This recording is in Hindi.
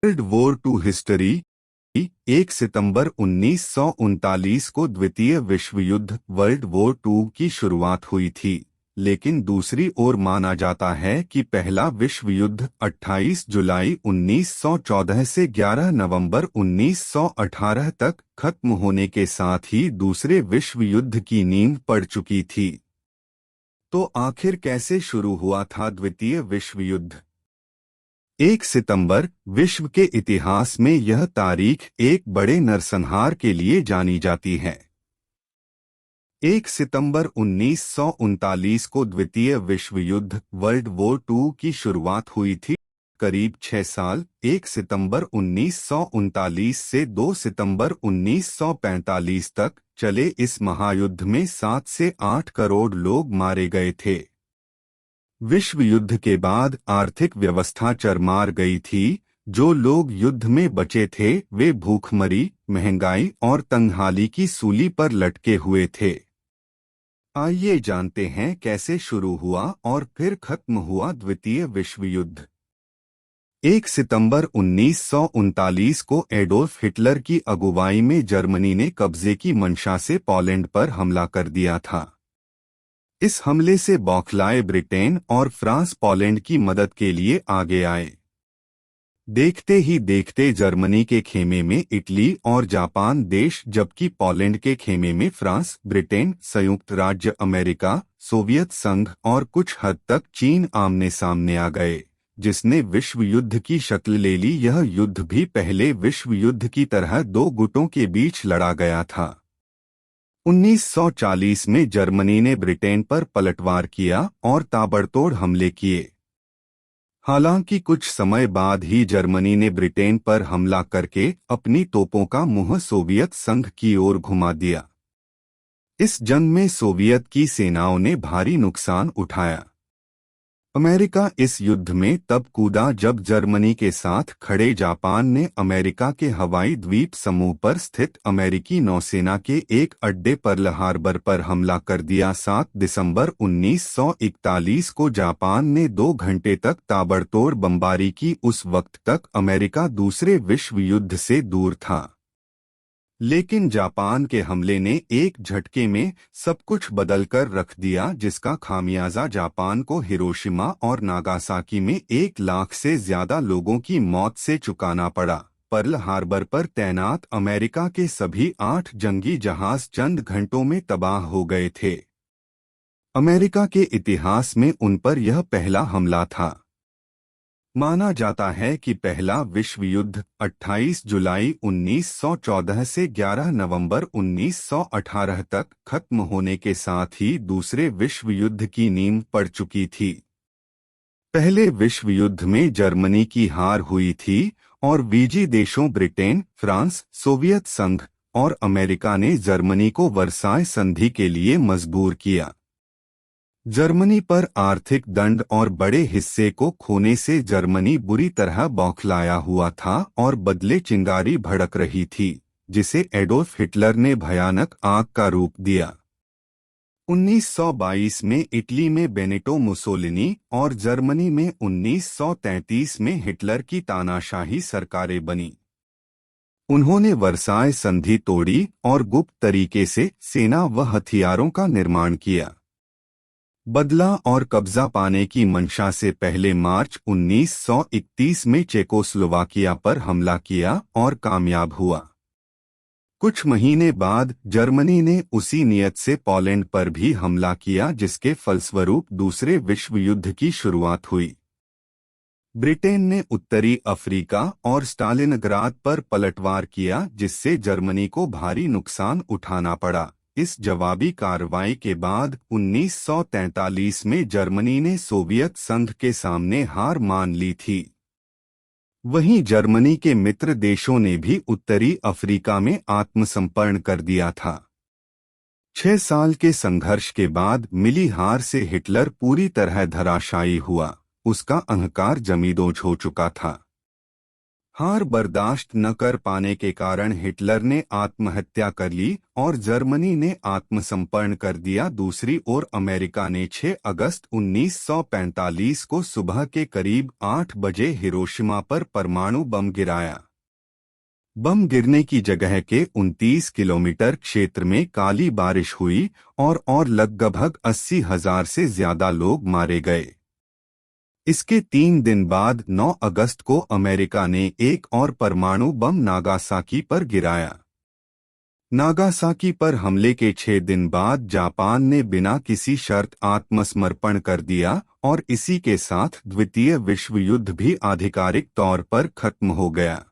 World war two history. 1 सितंबर 1939 को द्वितीय विश्व युद्ध वर्ल्ड वॉर टू की शुरुआत हुई थी, लेकिन दूसरी ओर माना जाता है कि पहला विश्व युद्ध 28 जुलाई 1914 से 11 नवंबर 1918 तक खत्म होने के साथ ही दूसरे विश्व युद्ध की नींव पड़ चुकी थी। तो आखिर कैसे शुरू हुआ था द्वितीय विश्व युद्ध? 1 सितंबर विश्व के इतिहास में यह तारीख एक बड़े नरसंहार के लिए जानी जाती है। 1 सितंबर 1939 को द्वितीय विश्व युद्ध वर्ल्ड वॉर टू की शुरुआत हुई थी। करीब 6 साल 1 सितंबर 1939 से 2 सितंबर 1945 तक चले इस महायुद्ध में 7 से 8 करोड़ लोग मारे गए थे। विश्व युद्ध के बाद आर्थिक व्यवस्था चरमार गई थी। जो लोग युद्ध में बचे थे वे भूखमरी, महंगाई और तंगहाली की सूली पर लटके हुए थे। आइए जानते हैं कैसे शुरू हुआ और फिर खत्म हुआ द्वितीय विश्व युद्ध। 1 सितंबर 1939 को एडोल्फ हिटलर की अगुवाई में जर्मनी ने कब्जे की मंशा से पोलैंड पर हमला कर दिया था। इस हमले से बौखलाए ब्रिटेन और फ्रांस पोलैंड की मदद के लिए आगे आए। देखते ही देखते जर्मनी के खेमे में इटली और जापान देश, जबकि पोलैंड के खेमे में फ्रांस, ब्रिटेन, संयुक्त राज्य अमेरिका, सोवियत संघ और कुछ हद तक चीन आमने सामने आ गए, जिसने विश्व युद्ध की शक्ल ले ली। यह युद्ध भी पहले विश्व युद्ध की तरह दो गुटों के बीच लड़ा गया था। 1940 में जर्मनी ने ब्रिटेन पर पलटवार किया और ताबड़तोड़ हमले किए। हालांकि कुछ समय बाद ही जर्मनी ने ब्रिटेन पर हमला करके अपनी तोपों का मुंह सोवियत संघ की ओर घुमा दिया। इस जंग में सोवियत की सेनाओं ने भारी नुकसान उठाया। अमेरिका इस युद्ध में तब कूदा जब जर्मनी के साथ खड़े जापान ने अमेरिका के हवाई द्वीप समूह पर स्थित अमेरिकी नौसेना के एक अड्डे पर्ल हार्बर पर हमला कर दिया। 7 दिसंबर 1941 को जापान ने 2 घंटे तक ताबड़तोड़ बमबारी की। उस वक्त तक अमेरिका दूसरे विश्व युद्ध से दूर था, लेकिन जापान के हमले ने एक झटके में सब कुछ बदलकर रख दिया, जिसका खामियाजा जापान को हिरोशिमा और नागासाकी में 1 लाख से ज्यादा लोगों की मौत से चुकाना पड़ा। पर्ल हार्बर पर तैनात अमेरिका के सभी 8 जंगी जहाज चंद घंटों में तबाह हो गए थे। अमेरिका के इतिहास में उन पर यह पहला हमला था। माना जाता है कि पहला विश्व युद्ध 28 जुलाई 1914 से 11 नवंबर 1918 तक खत्म होने के साथ ही दूसरे विश्व युद्ध की नींव पड़ चुकी थी। पहले विश्व युद्ध में जर्मनी की हार हुई थी और विजयी देशों ब्रिटेन, फ्रांस, सोवियत संघ और अमेरिका ने जर्मनी को वर्साय संधि के लिए मजबूर किया। जर्मनी पर आर्थिक दंड और बड़े हिस्से को खोने से जर्मनी बुरी तरह बौखलाया हुआ था और बदले चिंगारी भड़क रही थी, जिसे एडोल्फ हिटलर ने भयानक आग का रूप दिया। 1922 में इटली में बेनिटो मुसोलिनी और जर्मनी में 1933 में हिटलर की तानाशाही सरकारें बनी। उन्होंने वर्साय संधि तोड़ी और गुप्त तरीके से सेना व हथियारों का निर्माण किया। बदला और कब्जा पाने की मंशा से पहले मार्च 1931 में चेकोस्लोवाकिया पर हमला किया और कामयाब हुआ। कुछ महीने बाद जर्मनी ने उसी नियत से पोलैंड पर भी हमला किया, जिसके फलस्वरूप दूसरे विश्व युद्ध की शुरुआत हुई। ब्रिटेन ने उत्तरी अफ्रीका और स्टालिनग्राद पर पलटवार किया, जिससे जर्मनी को भारी नुकसान उठाना पड़ा। इस जवाबी कार्रवाई के बाद 1943 में जर्मनी ने सोवियत संघ के सामने हार मान ली थी। वहीं जर्मनी के मित्र देशों ने भी उत्तरी अफ्रीका में आत्मसमर्पण कर दिया था। 6 साल के संघर्ष के बाद मिली हार से हिटलर पूरी तरह धराशायी हुआ। उसका अहंकार जमींदोज हो चुका था। हार बर्दाश्त न कर पाने के कारण हिटलर ने आत्महत्या कर ली और जर्मनी ने आत्मसमर्पण कर दिया। दूसरी ओर अमेरिका ने 6 अगस्त 1945 को सुबह के करीब 8 बजे हिरोशिमा पर परमाणु बम गिराया। बम गिरने की जगह के 29 किलोमीटर क्षेत्र में काली बारिश हुई और लगभग 80,000 से ज्यादा लोग मारे गए। इसके 3 दिन बाद 9 अगस्त को अमेरिका ने एक और परमाणु बम नागासाकी पर गिराया। नागासाकी पर हमले के 6 दिन बाद जापान ने बिना किसी शर्त आत्मसमर्पण कर दिया और इसी के साथ द्वितीय विश्व युद्ध भी आधिकारिक तौर पर खत्म हो गया।